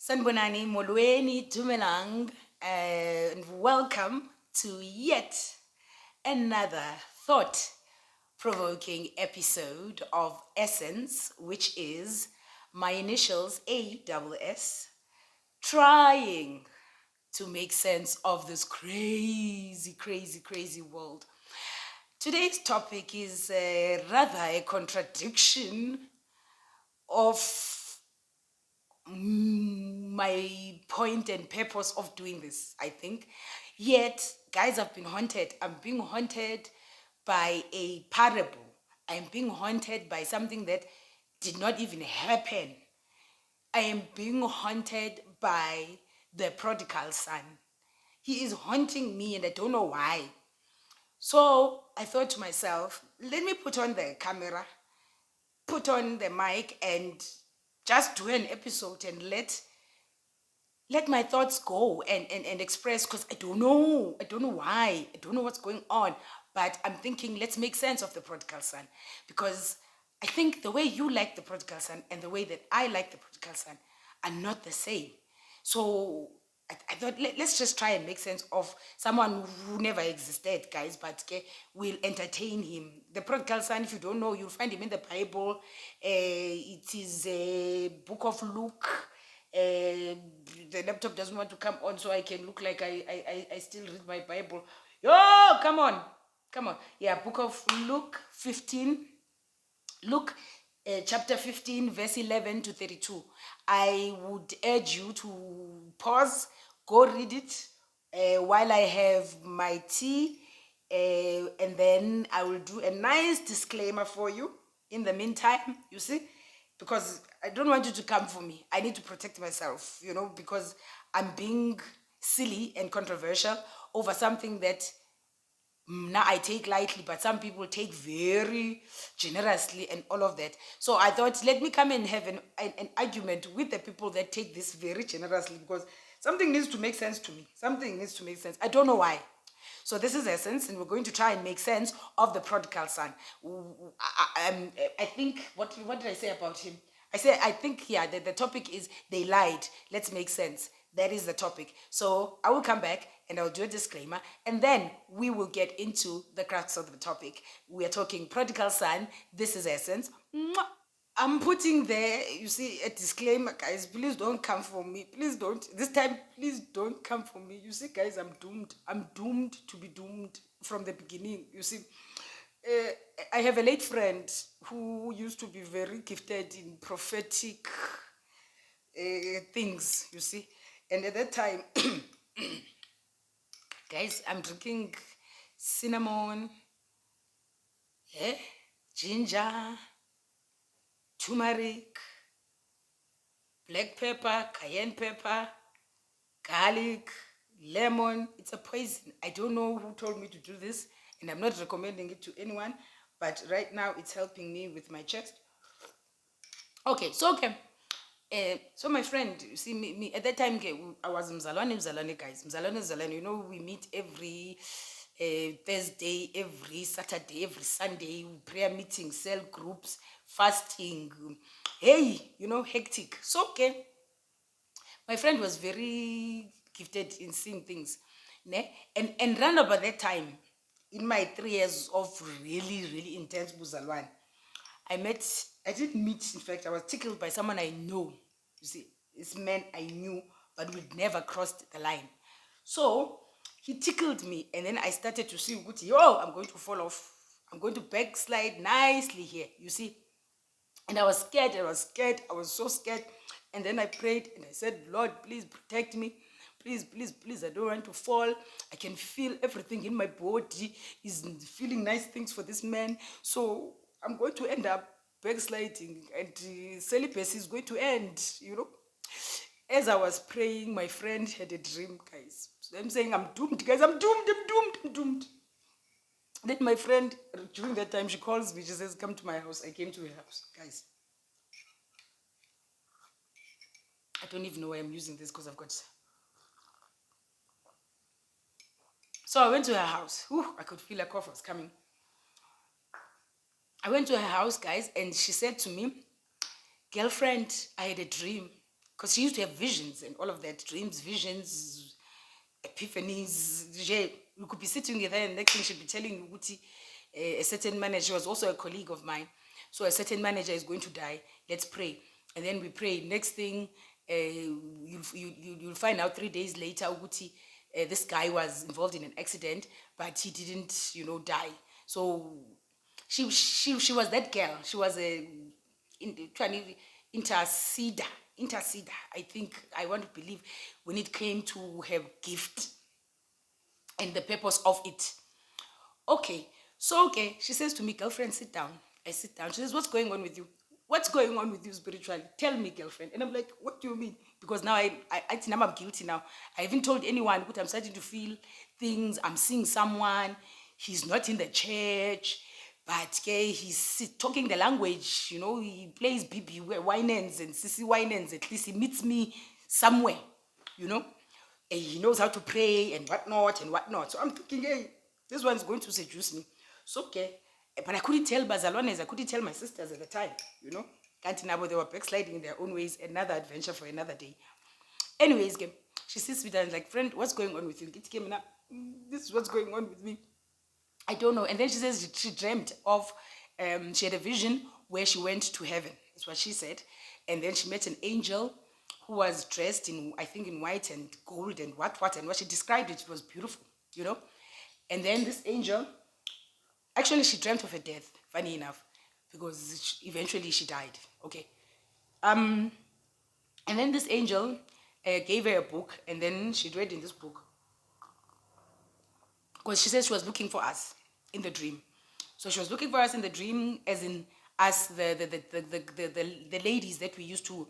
Sanbonani, Molweni, Dumelang, and welcome to yet another thought-provoking episode of Essence, which is my initials ASS, trying to make sense of this crazy, crazy, crazy world. Today's topic is rather a contradiction of my point and purpose of doing this, I think. Yet, guys, I've been haunted. I'm being haunted by a parable. I'm being haunted by something that did not even happen. I am being haunted by the prodigal son. He is haunting me and I don't know why. So I thought to myself, let me put on the camera, put on the mic, and just do an episode and let my thoughts go and express, because I don't know why, I don't know what's going on, but I'm thinking let's make sense of the prodigal son, because I think the way you like the prodigal son and the way that I like the prodigal son are not the same. So I thought let's just try and make sense of someone who never existed, guys, but we'll entertain him. The prodigal son, if you don't know, you'll find him in the Bible. It is a book of Luke. The laptop doesn't want to come on, so I can look like I still read my Bible. Yo, come on. Yeah, book of Luke 15. Luke chapter 15, verse 11 to 32. I would urge you to pause, go read it while I have my tea, and then I will do a nice disclaimer for you in the meantime, you see, because I don't want you to come for me. I need to protect myself, because I'm being silly and controversial over something that now I take lightly, but some people take very generously and all of that. So I thought, let me come and have an argument with the people that take this very generously, because something needs to make sense to me. Something needs to make sense. I don't know why. So this is Essence, and we're going to try and make sense of the prodigal son. I think, what did I say about him? I think, yeah, the topic is they lied. Let's make sense. That is the topic. So I will come back and I'll do a disclaimer, and then we will get into the crux of the topic. We are talking prodigal son. This is Essence. Mwah. I'm putting there, you see, a disclaimer, guys. Please don't come for me. Please don't. This time, please don't come for me. You see, guys, I'm doomed. I'm doomed to be doomed from the beginning. You see, I have a late friend who used to be very gifted in prophetic things, you see. And at that time, guys, I'm drinking cinnamon, ginger, turmeric, black pepper, cayenne pepper, garlic, lemon. It's a poison. I don't know who told me to do this, and I'm not recommending it to anyone, but right now it's helping me with my chest. Okay. So my friend, you see, me at that time, I was Mzalwane, guys. Mzalwane, we meet every Thursday, every Saturday, every Sunday, prayer meetings, cell groups, fasting. Hey, hectic. So, my friend was very gifted in seeing things. Ne? And round about that time, in my 3 years of really, really intense Buzalwan, I didn't meet, in fact, I was tickled by someone I know. You see, this man I knew, but we'd never crossed the line. So he tickled me, and then I started to see, I'm going to fall off. I'm going to backslide nicely here, you see. And I was scared, I was so scared. And then I prayed and I said, Lord, please protect me. Please, please, please, I don't want to fall. I can feel everything in my body is feeling nice things for this man. So I'm going to end up backsliding, and celibacy is going to end. As I was praying, my friend had a dream, guys. So I'm saying, I'm doomed, guys. I'm doomed. Then my friend, during that time, she calls me. She says, come to my house. I came to her house, guys. I don't even know why I'm using this, because I've got... So I went to her house. I could feel a cough was coming. I went to her house, guys, and she said to me, girlfriend, I had a dream. because she used to have visions and all of that, dreams, visions, epiphanies. You could be sitting there and next thing she'd be telling you, Uti, a certain manager, she was also a colleague of mine. So a certain manager is going to die. Let's pray. And then we pray. Next thing, you'll find out 3 days later, Uti, this guy was involved in an accident, but he didn't, die. So she was that girl. She was a interceder. Interceder. I think I want to believe when it came to her gift and the purpose of it. Okay, so okay, she says to me, girlfriend, sit down. I sit down. She says, what's going on with you? What's going on with you spiritually? Tell me, girlfriend. And I'm like, what do you mean? Because now I think I'm guilty now. I haven't told anyone, but I'm starting to feel things. I'm seeing someone. He's not in the church, but okay, he's talking the language. He plays BB Winans and CC Winans. At least he meets me somewhere, you know. And he knows how to pray and whatnot and whatnot. So I'm thinking, hey, this one's going to seduce me. So okay. But I couldn't tell Bazalones, I couldn't tell my sisters at the time, Can't know they were backsliding in their own ways, another adventure for another day. Anyways, she sits with her and like, friend, what's going on with you? This is what's going on with me. I don't know. And then she says she dreamt of, she had a vision where she went to heaven. That's what she said. And then she met an angel who was dressed in, I think, in white and gold and what. And what she described it was beautiful, And then this angel, actually, she dreamt of her death, funny enough, because eventually she died. Okay. And then this angel gave her a book, and then she read in this book, because she said she was looking for us in the dream. So she was looking for us in the dream, as in us, the ladies that we used to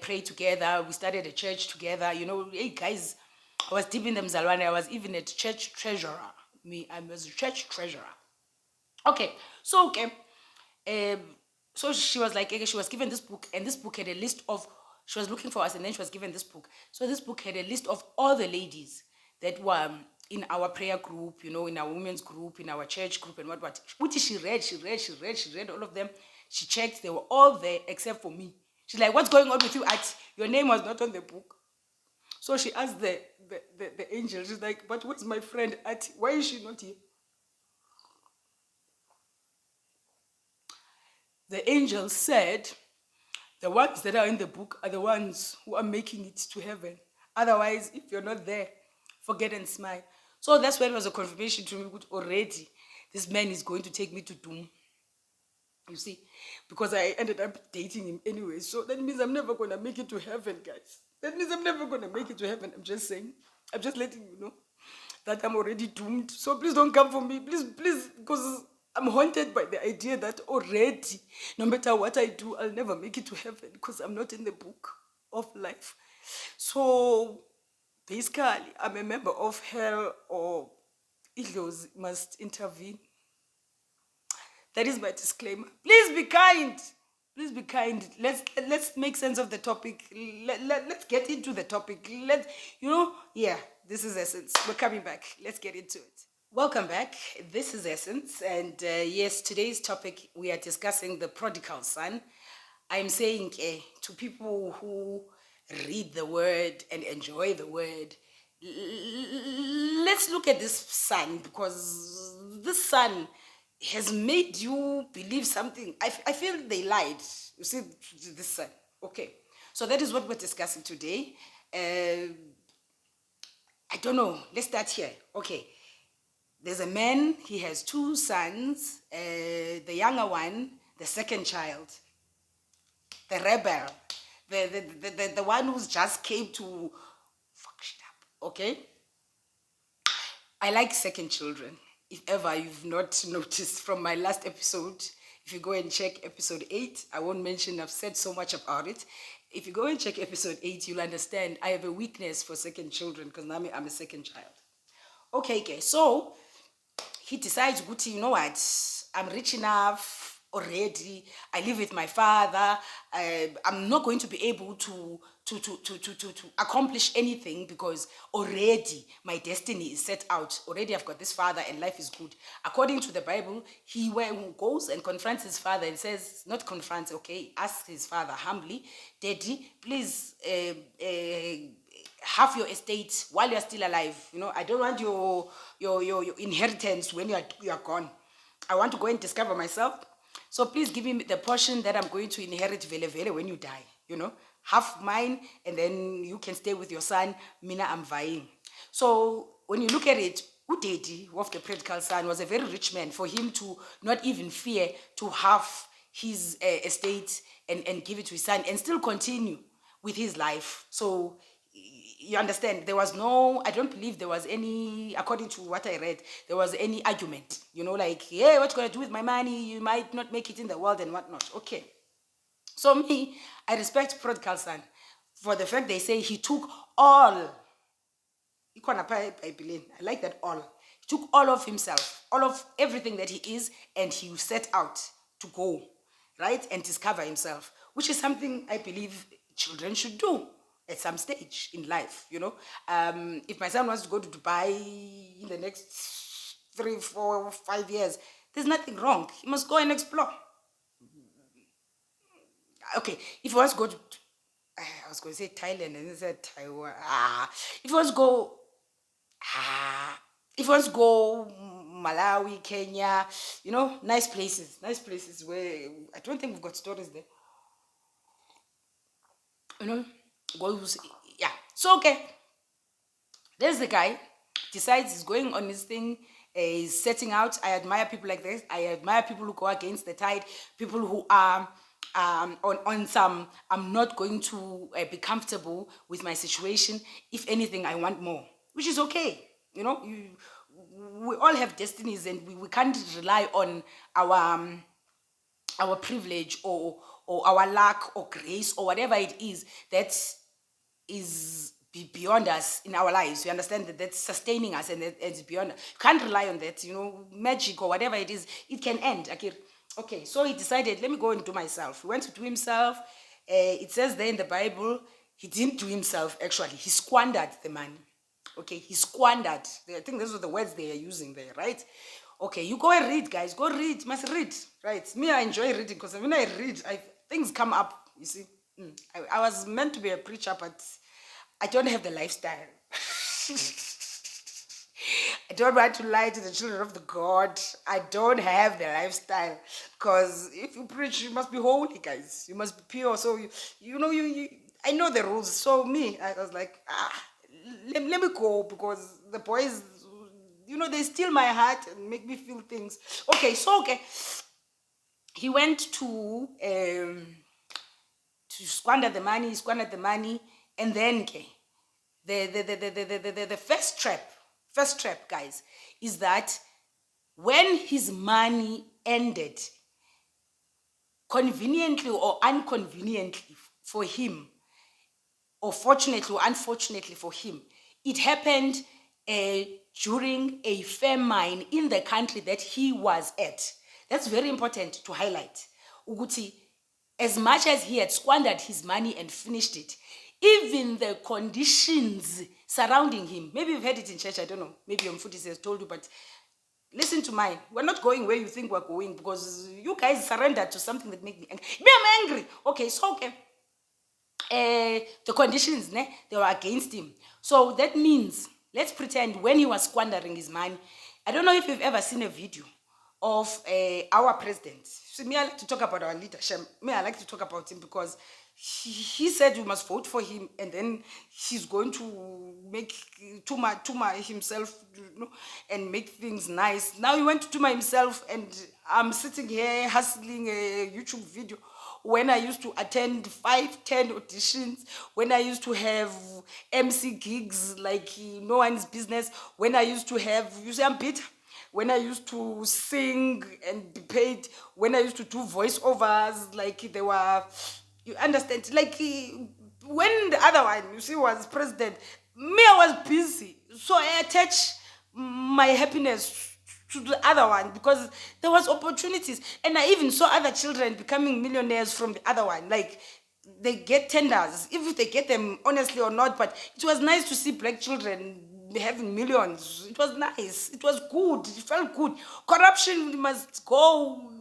pray together. We started a church together. Hey guys, I was deep in the Mzalwane. I was even a church treasurer. I was a church treasurer. Okay, so so she was like, okay, she was given this book, and this book had a list of, she was looking for us, and then she was given this book. So this book had a list of all the ladies that were in our prayer group, in our women's group, in our church group, and what. Which she read all of them. She checked, they were all there except for me. She's like, what's going on with you, Auntie? Your name was not on the book. So she asked the angel, she's like, but where's my friend, Auntie? Why is she not here? The angel said, the ones that are in the book are the ones who are making it to heaven. Otherwise, if you're not there, forget and smile. So that's when it was a confirmation to me, already, this man is going to take me to doom. You see, because I ended up dating him anyway. So that means I'm never going to make it to heaven, guys. That means I'm never going to make it to heaven. I'm just saying. I'm just letting you know that I'm already doomed. So please don't come for me. Please, because I'm haunted by the idea that already, no matter what I do, I'll never make it to heaven because I'm not in the book of life. So basically, I'm a member of hell, or Idlos must intervene. That is my disclaimer. Please be kind. Please be kind. Let's make sense of the topic. Let's get into the topic. This is Essence. We're coming back. Let's get into it. Welcome back. This is Essence. And yes, today's topic, we are discussing the prodigal son. I'm saying to people who read the word and enjoy the word, let's look at this son, because this son has made you believe something. I feel they lied. You see, this son. Okay. So that is what we're discussing today. I don't know. Let's start here. Okay. There's a man. He has 2 sons. The younger one, the second child, the rebel, the one who's just came to fuck shit up. Okay. I like second children. If ever you've not noticed from my last episode, if you go and check episode 8, I won't mention, I've said so much about it. If you go and check episode 8, you'll understand I have a weakness for second children, because now I'm a second child. Okay, so he decides, Guti, you know what? I'm rich enough. already. I live with my father. I'm not going to be able to accomplish anything because already my destiny is set out. Already I've got this father and life is good. According to the Bible, he goes and confronts his father and says, not confronts, okay, asks his father humbly, Daddy, please have your estate while you're still alive. I don't want your inheritance when you are gone. I want to go and discover myself. So please give me the portion that I'm going to inherit vele vele when you die. Half mine, and then you can stay with your son. Mina, I'm vying. So when you look at it, Udedi, of the prodigal son, was a very rich man. For him to not even fear to have his estate and give it to his son and still continue with his life. So you understand, I don't believe there was any, according to what I read, there was any argument, like, yeah, what you gonna do with my money? You might not make it in the world and whatnot. Okay. So me, I respect prodigal son for the fact they say he took all. I like that all. He took all of himself, all of everything that he is, and he set out to go, right? And discover himself, which is something I believe children should do at some stage in life, If my son wants to go to Dubai in the next 3, 4, 5 years, there's nothing wrong. He must go and explore. Okay, if he wants to go to, I was going to say Thailand and he said Taiwan. If he wants to go, if he wants to go Malawi, Kenya, nice places where I don't think we've got stories there. Yeah. So okay, there's the guy, decides he's going on his thing, he's setting out. I admire people like this. I admire people who go against the tide, people who are on some, I'm not going to be comfortable with my situation. If anything, I want more, which is okay. We all have destinies, and we can't rely on our privilege or our luck or grace or whatever it is that is beyond us in our lives. You understand that that's sustaining us and it's beyond. You can't rely on that. Magic or whatever it is, it can end. Okay, so he decided, let me go and do myself. He went to do himself. It says there in the Bible, he didn't do himself actually. He squandered the money. Okay, he squandered. I think those are the words they are using there, right? Okay, you go and read, guys. Go read. You must read, right? Me, I enjoy reading because when I read, things come up, you see. I was meant to be a preacher, but I don't have the lifestyle. I don't want to lie to the children of the God. I don't have the lifestyle. Because if you preach, you must be holy, guys. You must be pure. So, I know the rules. So me, I was like, let me go, because the boys, they steal my heart and make me feel things. Okay, so, okay. He went to squander the money. He squandered the money. And then, okay, the first trap, guys, is that when his money ended, conveniently or inconveniently for him, or fortunately or unfortunately for him, it happened during a famine in the country that he was at. That's very important to highlight. Uguti, as much as he had squandered his money and finished it, even the conditions surrounding him, maybe you've heard it in church, I don't know, maybe your Mfutis has told you, but listen to mine. We're not going where you think we're going, because you guys surrendered to something that made me angry. Me, I'm angry. Okay, so okay. The conditions, they were against him. So that means, let's pretend when he was squandering his money, I don't know if you've ever seen a video of our president. So me, I like to talk about our leadership. Me, I like to talk about him because he said you must vote for him, and then he's going to make Tuma himself, and make things nice. Now he went to Tuma himself, and I'm sitting here hustling a YouTube video when I used to attend 5, 10 auditions, when I used to have MC gigs like no one's business, when I used to have, you see, I'm bitter. When I used to sing and be paid, when I used to do voiceovers, like they were, you understand, like when the other one, you see, was president, me, I was busy. So I attach my happiness to the other one because there was opportunities. And I even saw other children becoming millionaires from the other one. Like, they get tenders, if they get them honestly or not, but it was nice to see black children having millions. It was nice. It was good. It felt good. Corruption must go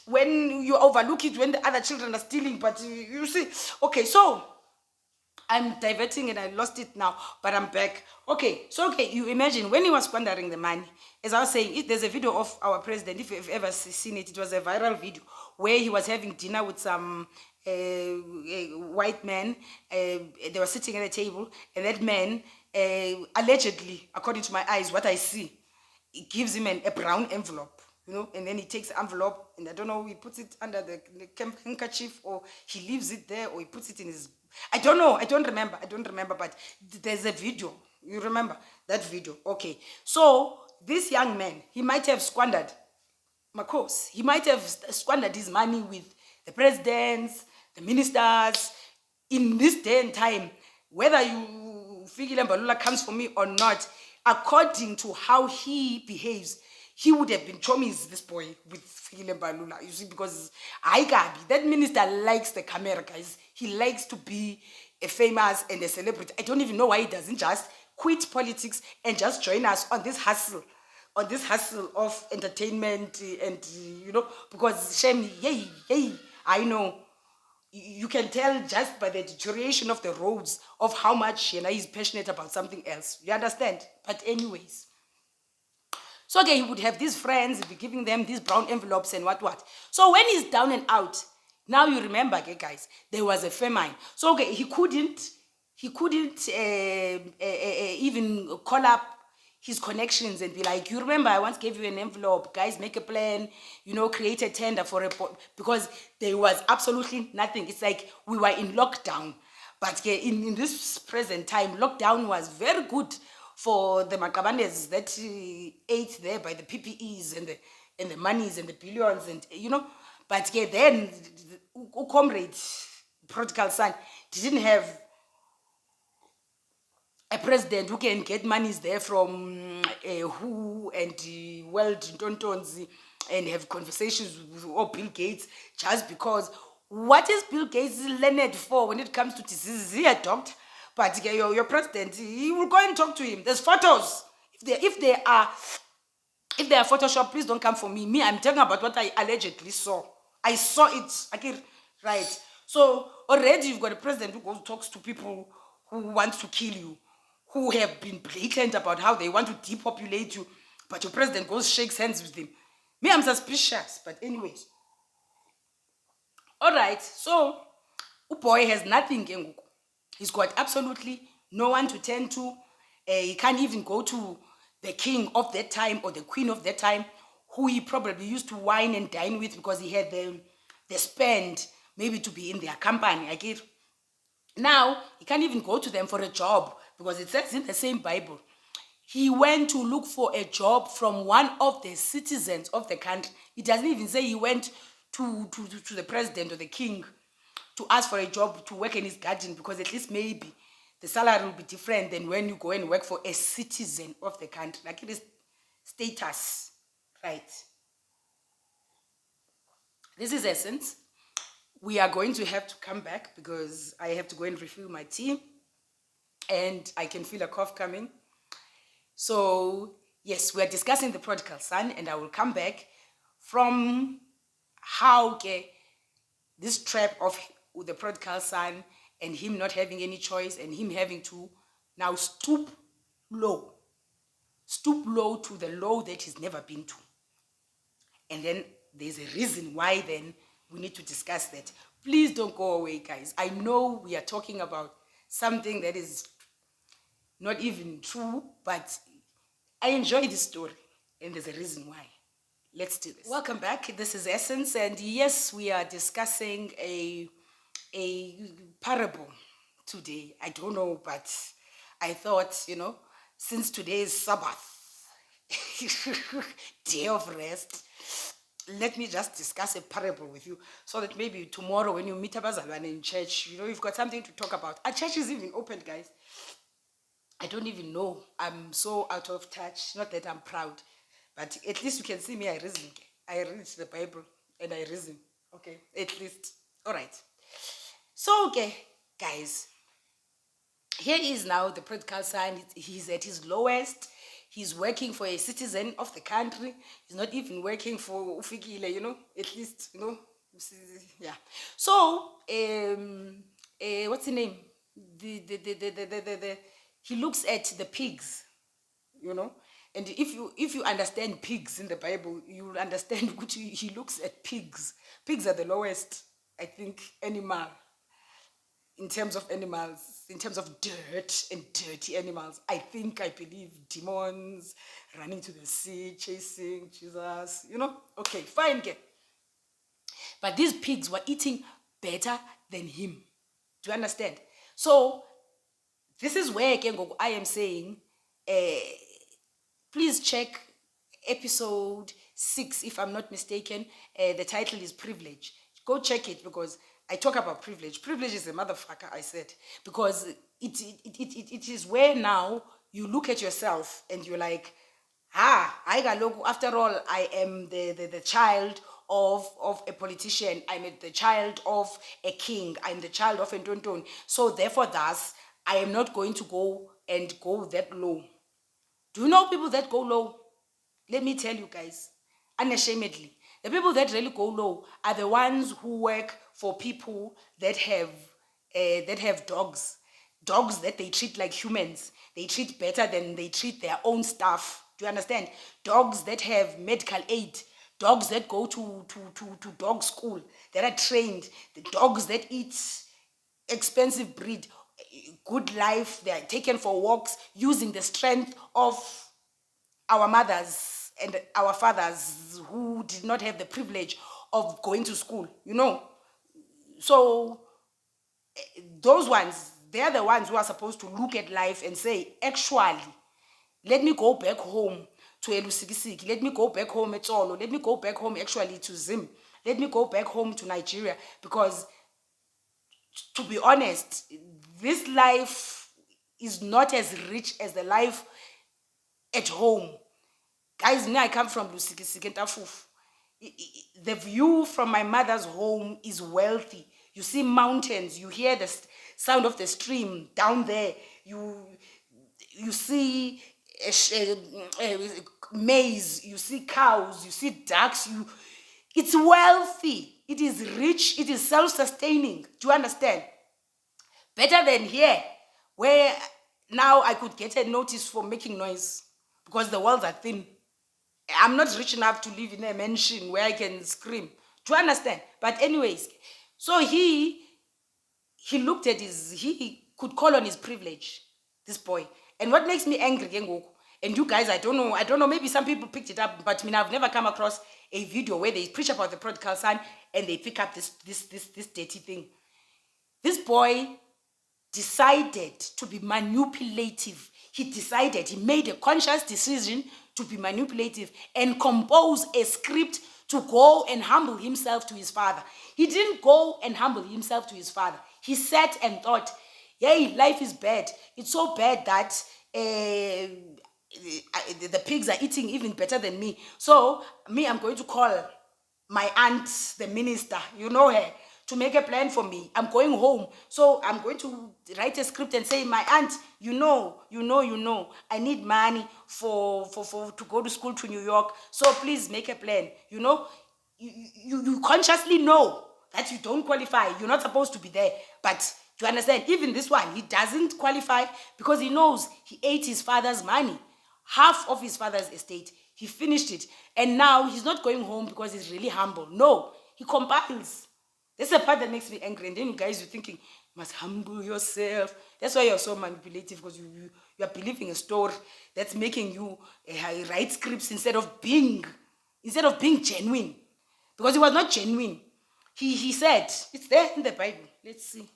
when you overlook it, when the other children are stealing. But you see, okay, so I'm diverting and I lost it now, but I'm back. Okay, so okay, you imagine when he was squandering the money. As I was saying, there's a video of our president, if you've ever seen it, it was a viral video where he was having dinner with some white man. They were sitting at a table, and that man, allegedly, according to my eyes, what I see, he gives him a brown envelope, and then he takes the envelope, and I don't know, he puts it under the handkerchief, or he leaves it there, or he puts it in his, I don't know, I don't remember, but there's a video. You remember that video? Okay. So this young man, he might have squandered, Marcos, he might have squandered his money with the presidents, the ministers. In this day and time, whether you Fikile Mbalula comes for me or not, according to how he behaves, he would have been chomies, this boy, with Fikile Mbalula. You see, because Gabi, that minister likes the camera, guys. He likes to be a famous and a celebrity. I don't even know why he doesn't just quit politics and just join us on this hustle of entertainment. And because shame, yay, I know. You can tell just by the deterioration of the roads of how much he's passionate about something else. You understand? But anyways, so okay, he would have these friends, he'd be giving them these brown envelopes and what. So when he's down and out, now you remember, okay, guys, there was a famine. So okay, he couldn't even call up his connections and be like, you remember, I once gave you an envelope, guys, make a plan, create a tender for a, because there was absolutely nothing. It's like we were in lockdown. But in this present time, lockdown was very good for the Makabanes that ate there by the PPEs and the monies and the billions and but then comrade prodigal son didn't have a president who can get monies there from who and world tontons and have conversations with Bill Gates, just because what is Bill Gates learned for when it comes to diseases? He a doctor, but your president, he will go and talk to him. There's photos. If they are Photoshop, please don't come for me. Me, I'm talking about what I allegedly saw. I saw it. Okay, right. So already you've got a president who goes talks to people who want to kill you, who have been blatant about how they want to depopulate you, but your president goes shakes hands with them. Me, I'm suspicious. But anyways, all right. So boy has nothing. He's got absolutely no one to turn to. He can't even go to the king of that time or the queen of that time, who he probably used to wine and dine with because he had the spend maybe to be in their company. I get. Now he can't even go to them for a job because it says in the same Bible. He went to look for a job from one of the citizens of the country. It doesn't even say he went to the president or the king to ask for a job to work in his garden, because at least maybe the salary will be different than when you go and work for a citizen of the country. Like it is status, right? This is essence. We are going to have to come back because I have to go and refill my tea and I can feel a cough coming. So yes, we are discussing the prodigal son, and I will come back from how this trap of the prodigal son and him not having any choice and him having to now stoop low to the low that he's never been to. And then there's a reason why then we need to discuss that. Please don't go away, guys. I know we are talking about something that is not even true, but I enjoy this story, and there's a reason why. Let's do this. Welcome back. This is Essence, and yes, we are discussing a parable today. I don't know, but I thought, since today is Sabbath, day of rest, let me just discuss a parable with you so that maybe tomorrow when you meet Abazalwane in church, you've got something to talk about. Our church is even open, guys. I don't even know. I'm so out of touch. Not that I'm proud, But at least you can see me, I reason. I read the Bible and I reason. Okay, at least. All right. So, okay, guys, here is now the prodigal son. He's at his lowest. He's working for a citizen of the country. He's not even working for Ufikile, at least, yeah. So, what's the name? The he looks at the pigs, and if you understand pigs in the Bible, you will understand which he looks at pigs. Pigs are the lowest, I think, animal in terms of animals, in terms of dirt and dirty animals. I believe demons running to the sea, chasing Jesus, Okay, fine, okay. But these pigs were eating better than him. Do you understand? So this is where again I am saying, please check episode 6, if I'm not mistaken. The title is Privilege. Go check it, because I talk about privilege. Privilege is a motherfucker, I said, because it is where now you look at yourself and you're like, I got look. After all, I am the child of a politician. I'm the child of a king. I'm the child of a tonton. So therefore, thus, I am not going to go that low. Do you know people that go low? Let me tell you guys, unashamedly, the people that really go low are the ones who work for people that have dogs that they treat like humans. They treat better than they treat their own staff. Do you understand? Dogs that have medical aid, dogs that go to dog school, that are trained, the dogs that eat expensive breed, good life. They are taken for walks using the strength of our mothers and our fathers who did not have the privilege of going to school, So those ones, they're the ones who are supposed to look at life and say, actually, let me go back home to Elusikisiki. Let me go back home at Solo. Let me go back home actually to Zim. Let me go back home to Nigeria. Because to be honest, this life is not as rich as the life at home. Guys, I come from Lusikisiki and Tafuf. The view from my mother's home is wealthy. You see mountains, you hear the sound of the stream down there. You see maize, you see cows, you see ducks. It's wealthy. It is rich. It is self-sustaining. Do you understand? Better than here, where now I could get a notice for making noise because the walls are thin. I'm not rich enough to live in a mansion where I can scream. Do you understand? But anyways, so he looked at he could call on his privilege, this boy. And what makes me angry, and you guys, I don't know, maybe some people picked it up, but I've never come across a video where they preach about the prodigal son and they pick up this dirty thing. This boy decided to be manipulative. He made a conscious decision to be manipulative and compose a script to go and humble himself to his father. He didn't go and humble himself to his father. He sat and thought, hey, life is bad. It's so bad that the pigs are eating even better than me. So I'm going to call my aunt, the minister, you know her, to make a plan for me. I'm going home. So I'm going to write a script and say, my aunt, you know, I need money for to go to school to New York. So please make a plan. You consciously know that you don't qualify. You're not supposed to be there. But do you understand? Even this one, he doesn't qualify because he knows he ate his father's money. Half of his father's estate. He finished it. And now he's not going home because he's really humble. No, he compiles. That's the part that makes me angry. And then you guys, you're thinking, you must humble yourself. That's why you're so manipulative, because you are believing a story that's making you write scripts instead of being genuine. Because he was not genuine. He said, it's there in the Bible. Let's see.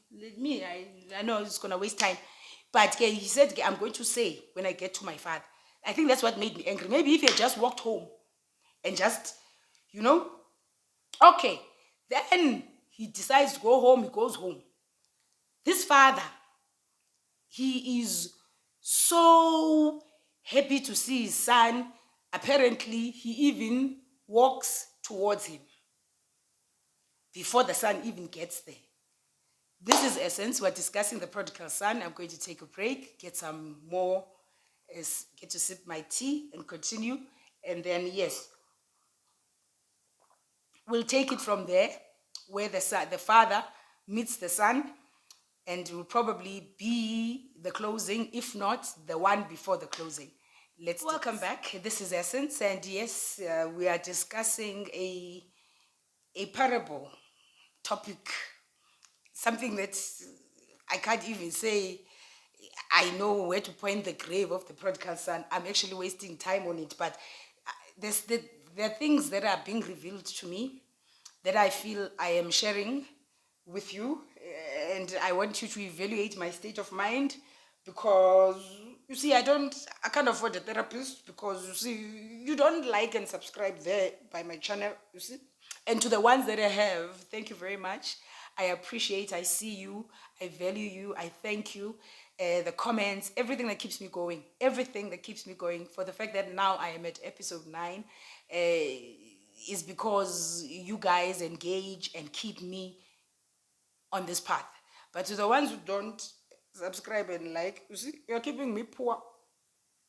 I know it's going to waste time. But he said, I'm going to say when I get to my father. I think that's what made me angry. Maybe if he had just walked home and just, okay. Then he decides to go home. He goes home. This father, he is so happy to see his son Apparently, he even walks towards him before the son even gets there. This is essence. We're discussing the prodigal son. I'm going to take a break, get some more, get to sip my tea and continue. And then, yes, we'll take it from there, where the father meets the son, and it will probably be the closing, if not the one before the closing. Let's welcome back. This is Essence, and yes, we are discussing a parable topic, something that I can't even say I know where to point the grave of the prodigal son. I'm actually wasting time on it, but there are things that are being revealed to me that I feel I am sharing with you, and I want you to evaluate my state of mind, because you see, I can't afford a therapist, because you see, you don't like and subscribe there by my channel, you see. And to the ones that I have, thank you very much. I appreciate, I see you, I value you, I thank you. The comments, everything that keeps me going, for the fact that now I am at episode 9, is because you guys engage and keep me on this path. But to the ones who don't subscribe and like, you see, you're keeping me poor,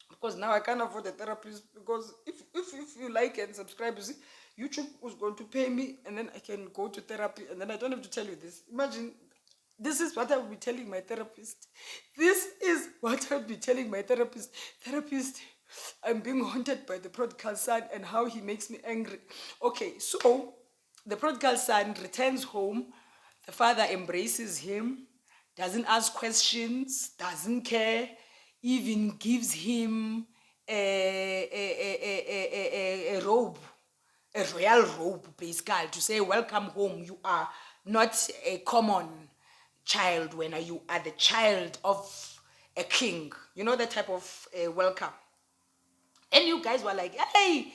because now I can't afford a therapist, because if you like and subscribe, you see, YouTube was going to pay me, and then I can go to therapy, and then I don't have to tell you this. Imagine, this is what I will be telling my therapist. Therapist, I'm being haunted by the prodigal son and how he makes me angry. Okay, so the prodigal son returns home. The father embraces him, doesn't ask questions, doesn't care, even gives him a robe, a royal robe, basically, to say, welcome home. You are not a common child when you are the child of a king. You know, that type of welcome. And you guys were like, hey,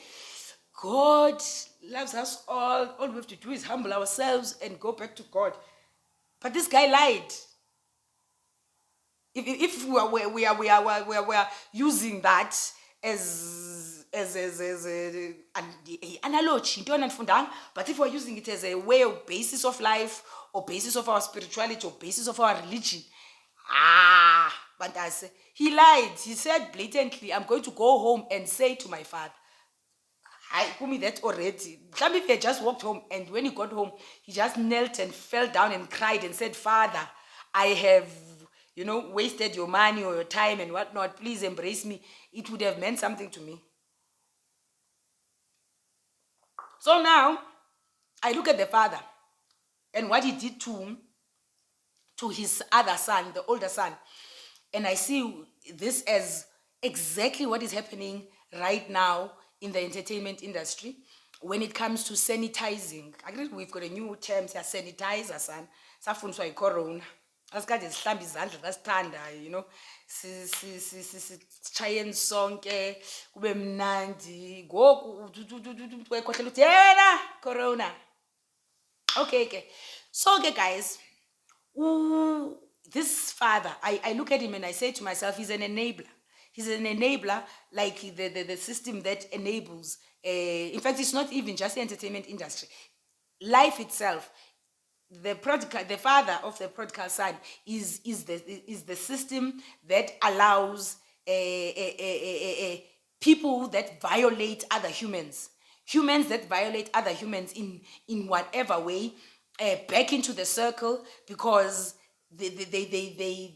God loves us all. All we have to do is humble ourselves and go back to God. But this guy lied. If we are using that as an analogy, but if we're using it as a way of basis of life, or basis of our spirituality, or basis of our religion, but he lied. He said blatantly, I'm going to go home and say to my father. I told me that already. If he had just walked home, and when he got home, he just knelt and fell down and cried and said, Father, I have, wasted your money or your time and whatnot. Please embrace me. It would have meant something to me. So now, I look at the father and what he did to his other son, the older son, and I see this as exactly what is happening right now in the entertainment industry when it comes to sanitizing. I agree, we've got a new term, sanitizer, son. Safundiswa yicorona. Asikade sihlambe izandla kasithanda, sitshayeni sonke kube mnandi. Ngoku uyakhohlela uthi yena corona. Okay. So, guys, this father, I look at him and I say to myself, he's an enabler. He's an enabler, like the system that enables. In fact, it's not even just the entertainment industry. Life itself, the father of the prodigal son is the system that allows people that violate other humans that violate other humans in whatever way, back into the circle, because they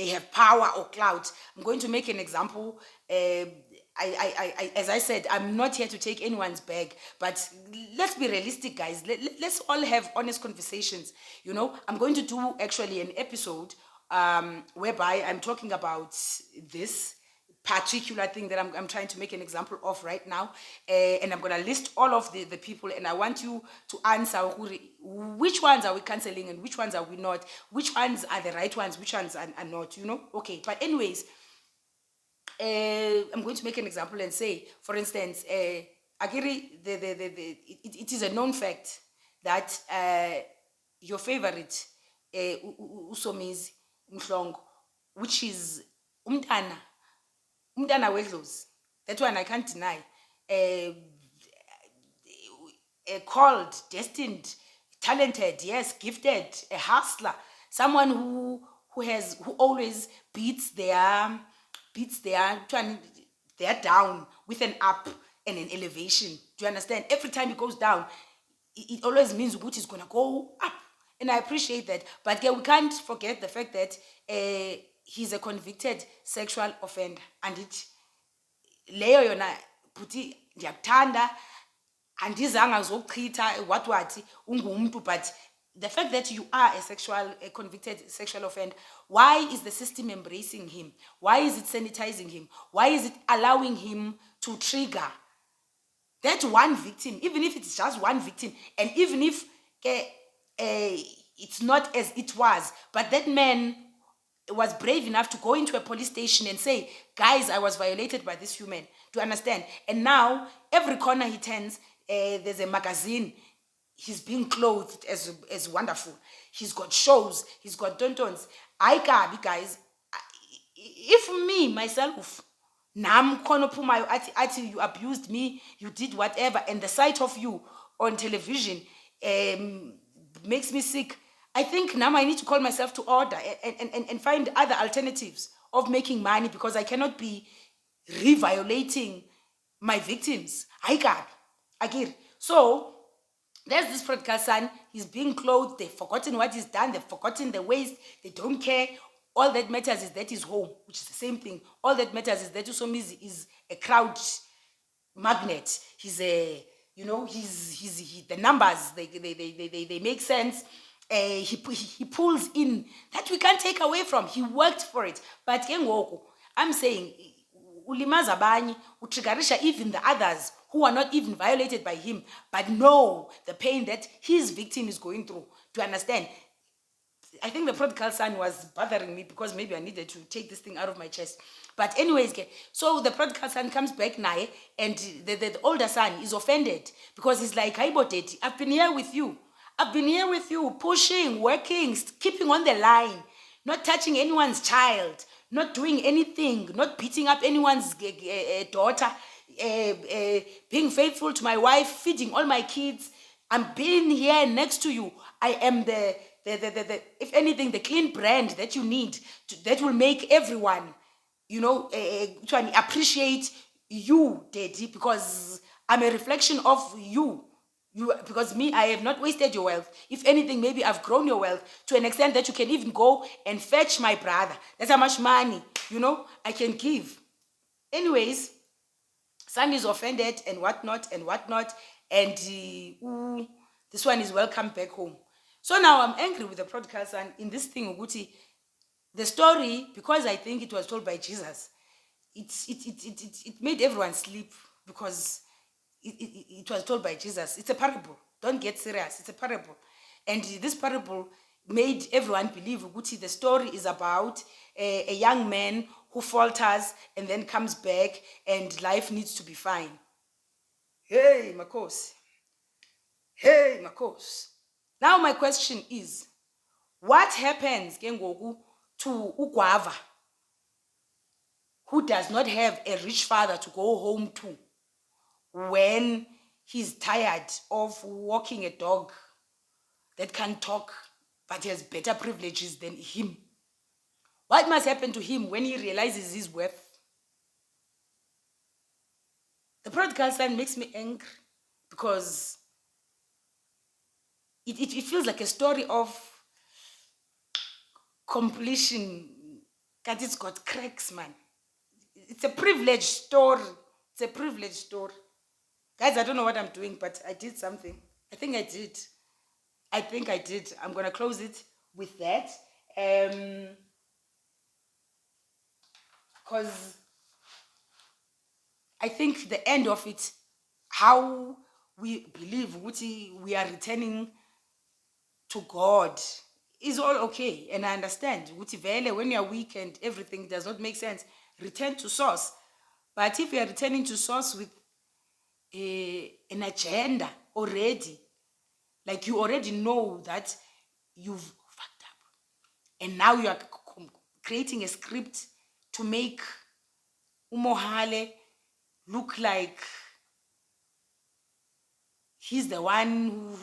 have power or clout. I'm going to make an example. As I said, I'm not here to take anyone's bag, but let's be realistic, guys. Let's all have honest conversations. I'm going to do actually an episode whereby I'm talking about this particular thing that I'm trying to make an example of right now, and I'm going to list all of the people, and I want you to answer which ones are we canceling and which ones are we not, which ones are the right ones, which ones are not, okay. But anyways, I'm going to make an example and say, for instance, Agiri, it is a known fact that your favorite Usomizi Mhlongo, which is umntana wedlozi, that one I can't deny. uh, called, destined, talented, yes, gifted, a hustler, someone who always beats their down with an up and an elevation. Do you understand? Every time it goes down, it always means Uguti is gonna go up. And I appreciate that. But yeah, we can't forget the fact that he's a convicted sexual offender. And it leyo yona bhuti ndiyakuthanda andizange zochitha what ungumntu, but the fact that you are a convicted sexual offender, why is the system embracing him? Why is it sanitizing him? Why is it allowing him to trigger that one victim, even if it's just one victim, and even if it's not as it was, but that man was brave enough to go into a police station and say, guys, I was violated by this human. Do you understand? And now, every corner he turns, there's a magazine. He's being clothed as wonderful. He's got shows. He's got tontons. I can't, guys. If me, myself, nam khona ophumayo athi you abused me, you did whatever, and the sight of you on television makes me sick, I think now I need to call myself to order and find other alternatives of making money, because I cannot be re-violating my victims. I can't. Agir. So there's this prodigal son. He's being clothed. They've forgotten what he's done. They've forgotten the ways. They don't care. All that matters is that he's home, which is the same thing. All that matters is that Usomi is a crowd magnet. He's a, the numbers, they make sense. He pulls in that we can't take away from. He worked for it. But I'm saying, ulimaza abanye, utriggerisha even the others who are not even violated by him, but know the pain that his victim is going through. Do you understand? I think the prodigal son was bothering me because maybe I needed to take this thing out of my chest. But anyways, so the prodigal son comes back now, and the older son is offended because he's like, I've been here with you. I've been here with you, pushing, working, keeping on the line, not touching anyone's child, not doing anything, not beating up anyone's daughter, being faithful to my wife, feeding all my kids. I'm being here next to you. I am the if anything, the clean brand that you need that will make everyone, try and appreciate you, Daddy, because I'm a reflection of you. Because me, I have not wasted your wealth. If anything, maybe I've grown your wealth to an extent that you can even go and fetch my brother. That's how much money, I can give. Anyways, son is offended and whatnot, and this one is welcome back home. So now I'm angry with the prodigal son in this thing, Uguti. The story, because I think it was told by Jesus, it made everyone sleep because it was told by Jesus. It's a parable. Don't get serious. It's a parable. And this parable made everyone believe, Uguti, the story is about a young man who falters and then comes back and life needs to be fine. Hey, Makos. Hey, Makos. Now my question is, what happens to Ugwava, who does not have a rich father to go home to when he's tired of walking a dog that can talk but has better privileges than him? What must happen to him when he realizes his worth? The prodigal son makes me angry because it feels like a story of completion, but it's got cracks, man. It's a privileged story. It's a privileged story. Guys, I don't know what I'm doing, but I did something. I think I did. I'm going to close it with that. Because I think the end of it, how we believe we are returning to God, is all okay. And I understand. When you're weak and everything does not make sense, return to source. But if you are returning to source with an agenda already, like you already know that you've fucked up, and now you are creating a script to make Umohale look like he's the one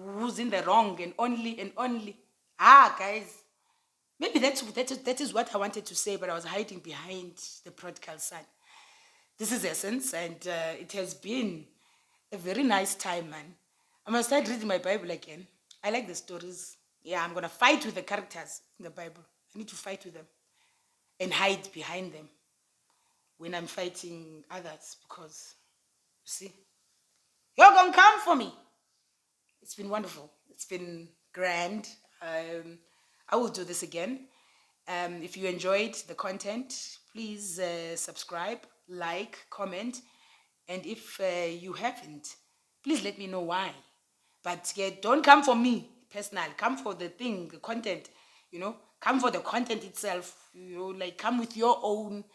who's in the wrong, and only. Guys, maybe that is what I wanted to say, but I was hiding behind the prodigal son. This is Essence, and it has been a very nice time, man. I'm gonna start reading my Bible again. I like the stories. Yeah, I'm gonna fight with the characters in the Bible. I need to fight with them and hide behind them when I'm fighting others, because you see, you're gonna come for me. It's been wonderful. It's been grand. I will do this again. If you enjoyed the content, please subscribe, like, comment. And if you haven't, please let me know why. But yeah, don't come for me personal. Come for the thing, the content, Come for the content itself, like come with your own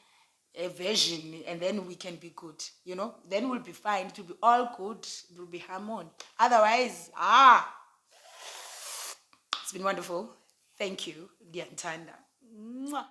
version, and then we can be good, Then we'll be fine. It will be all good. It will be harmony. Otherwise, it's been wonderful. Thank you, Diantanda. Mwah.